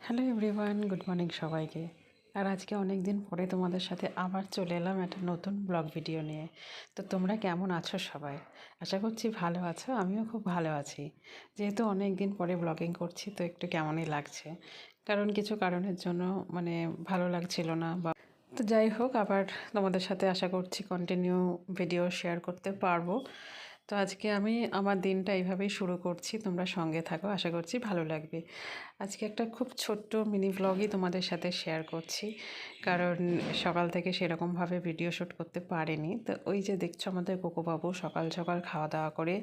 Hello everyone, good morning সবাইকে। আর আজকে অনেক দিন পরে তোমাদের সাথে আবার চলে এলাম একটা নতুন ব্লগ ভিডিও নিয়ে। তো তোমরা কেমন আছো সবাই? আশা করছি ভালো আছো, আমিও খুব ভালো আছি। যেহেতু অনেক দিন পরে ব্লগিং করছি তো একটু কেমনই লাগছে, কারণ কিছু কারণের জন্য মানে ভালো লাগছিল না বা তো যাই হোক, আবার তোমাদের সাথে আশা করছি কন্টিনিউ ভিডিও শেয়ার করতে পারবো। তো আজকে আমি আমার দিনটা এইভাবেই শুরু করছি, তোমরা সঙ্গে থাকো, আশা করছি ভালো লাগবে। আজকে একটা খুব ছোট্ট মিনি ব্লগই তোমাদের সাথে শেয়ার করছি, কারণ সকাল থেকে সেরকমভাবে ভিডিও শ্যুট করতে পারিনি। তো ওই যে দেখছো আমাদের কোকোবাবু সকাল সকাল খাওয়া দাওয়া করে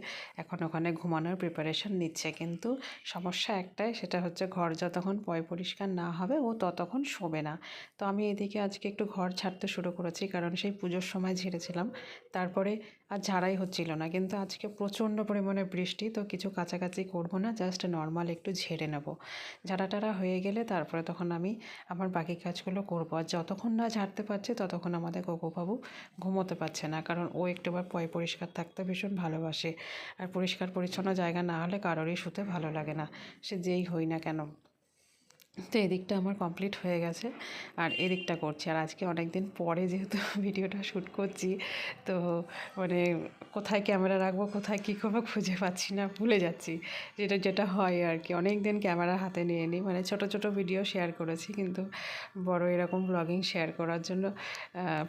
এখন ওখানে ঘুমানোর প্রিপারেশন নিচ্ছে, কিন্তু সমস্যা একটাই, সেটা হচ্ছে ঘর যতক্ষণ পরিষ্কার না হবে ও ততক্ষণ শোবে না। তো আমি এদিকে আজকে একটু ঘর ছাড়তে শুরু করেছি, কারণ সেই পুজোর সময় ঝেড়েছিলাম, তারপরে আর ঝাড়াই হচ্ছিল না। কিন্তু আজকে প্রচণ্ড পরিমাণে বৃষ্টি, তো কিছু কাছাকাছি করবো না, জাস্ট নর্মাল একটু ঝেড়ে নেবো। ঝাড়া টাড়া হয়ে গেলে তারপরে তখন আমি আমার বাকি কাজগুলো করবো। আর যতক্ষণ না ঝাড়তে পারছে ততক্ষণ আমাদের কোকোবাবু ঘুমোতে পারছে না, কারণ ও একটুবার পরিষ্কার থাকতে ভীষণ ভালোবাসে। আর পরিষ্কার পরিচ্ছন্ন জায়গা না হলে কারোরই শুতে ভালো লাগে না, সে যেই হই না কেন। তো এদিকটা আমার কমপ্লিট হয়ে গেছে, আর এদিকটা করছি। আর আজকে অনেক দিন পরে যেহেতু ভিডিওটা শ্যুট করছি, তো মানে কোথায় ক্যামেরা রাখবো, কোথায় কী করবো খুঁজে পাচ্ছি না, ভুলে যাচ্ছি। যেটা যেটা হয় আর কি, অনেক দিন ক্যামেরা হাতে নিয়ে নিই, মানে ছোটো ছোটো ভিডিও শেয়ার করেছি, কিন্তু বড় এরকম ব্লগিং শেয়ার করার জন্য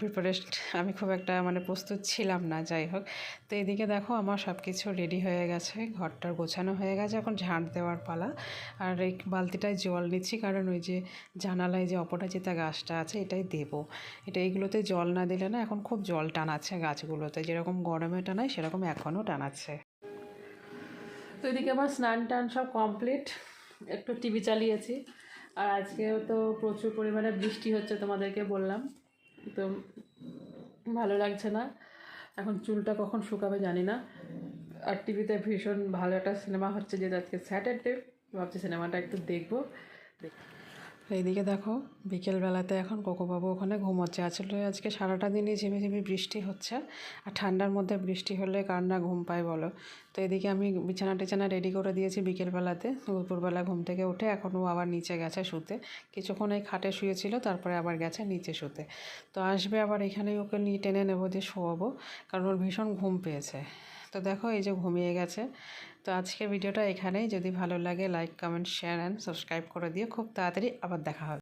প্রিপারেশন আমি খুব একটা মানে প্রস্তুত ছিলাম না। যাই হোক, তো এদিকে দেখো আমার সব কিছু রেডি হয়ে গেছে, ঘরটার গোছানো হয়ে গেছে, এখন ঝাঁট দেওয়ার পালা। আর এই বালতিটায় জল নিচ্ছি, কারণ ওই যে জানালায় যে অপরাজিতা গাছটা আছে এটাই দেবো। এইগুলোতে জল না দিলে না এখন খুব জল টানাচ্ছে গাছগুলোতে, যেরকম গরমে টানায় সেরকম এখনও টানাচ্ছে। তো এদিকে আমার স্নান টান সব কমপ্লিট, একটু টিভি চালিয়েছি। আর আজকেও তো প্রচুর পরিমাণে বৃষ্টি হচ্ছে, তোমাদেরকে বললাম তো, ভালো লাগছে না। এখন চুলটা কখন শুকাবে জানি না। আর টিভিতে ভীষণ ভালো একটা সিনেমা হচ্ছে, যে আজকে স্যাটারডে, ভাবছি সিনেমাটা একটু দেখবো। এইদিকে দেখো বিকেলবেলাতে এখন কোকোবাবু ওখানে ঘুমোচ্ছে। আসলে আজকে সারাটা দিনই ঝিমিঝিমি বৃষ্টি হচ্ছে, আর ঠান্ডার মধ্যে বৃষ্টি হলে কার না ঘুম পায় বলো। তো এদিকে আমি বিছানা টিছানা রেডি করে দিয়েছি বিকেলবেলাতে। দুপুরবেলা ঘুম থেকে উঠে এখনও আবার নিচে গেছে শুতে, কিছুক্ষণ এই খাটে শুয়েছিল, তারপরে আবার গেছে নিচে শুতে। তো আসবে আবার এখানেই ওকে নিয়ে টেনে নেবো, দিয়ে শোয়াবো, কারণ ওর ভীষণ ঘুম পেয়েছে। তো দেখো এই যে ঘুমিয়ে গেছে। তো আজকের ভিডিওটা এখানেই, যদি ভালো লাগে like comment share and subscribe করে দিও। খুব তাড়াতাড়ি আবার দেখা হবে।